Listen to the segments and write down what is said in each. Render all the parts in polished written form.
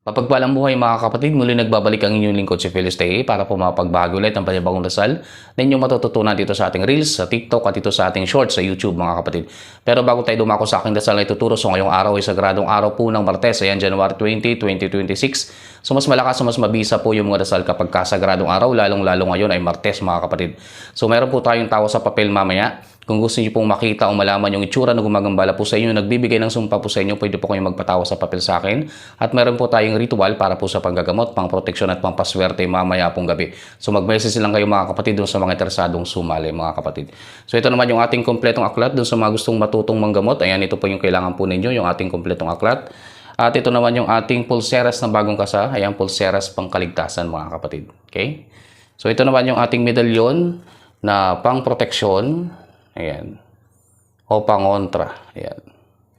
Mapagpalang buhay mga kapatid, muli nagbabalik ang inyong lingkod si Phyllis Tay para po mapagbago ulit ang panibagong dasal na inyong matututunan dito sa ating Reels, sa TikTok at dito sa ating Shorts sa YouTube mga kapatid. Pero bago tayo dumako sa aking dasal na ituturo, so ngayong araw ay sagradong araw po ng Martes, ayan January 20, 2026. So mas malakas, mas mabisa po yung mga dasal kapag kasagradong araw, lalong-lalo ngayon ay Martes mga kapatid. So meron po tayong tao sa papel mamaya. Kung gusto niyo pong makita o malaman yung itsura na gumagambala po sa inyo, nagbibigay ng sumpa po sa inyo, pwede po kayong magpatawa sa papel sa akin. At meron po tayong ritual para po sa panggagamot, pang-proteksyon at pang-paswerte mamaya pong gabi. So mag-message lang kayo mga kapatid doon sa mga interesadong sumali mga kapatid. So ito naman yung ating kompletong aklat doon sa mga gustong matutong manggamot. Ayan, ito po yung kailangan po ninyo, yung ating kompletong aklat. At ito naman yung ating pulseras na bagong kasa. Ayan, pulseras pangkaligtasan mga kapatid. Okay? So ito naman yung ating medalyon na pang-proteksyon. Ayan. O pangontra. Ayan.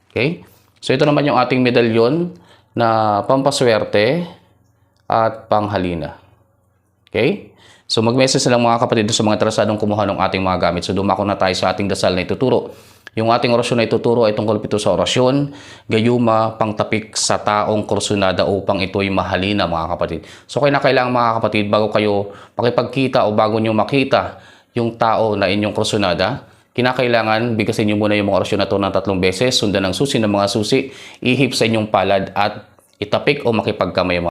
Okay? So ito naman yung ating medalyon na pampaswerte at panghalina. Okay? So mag-message lang mga kapatid sa mga interesadong kumuha ng ating mga gamit. So dumako na tayo sa ating dasal na ituturo. Yung ating orasyon na ituturo ay tungkol ito sa orasyon, gayuma, pangtapik sa taong kursunada upang ito'y mahalina mga kapatid. So kailangan mga kapatid, bago kayo makipagkita o bago nyo makita yung tao na inyong kursunada, kinakailangan bigkasin nyo muna yung mga orasyon na ito ng 3 beses, sundan ng susi ng mga susi, ihip sa inyong palad at itapik o makipagkamay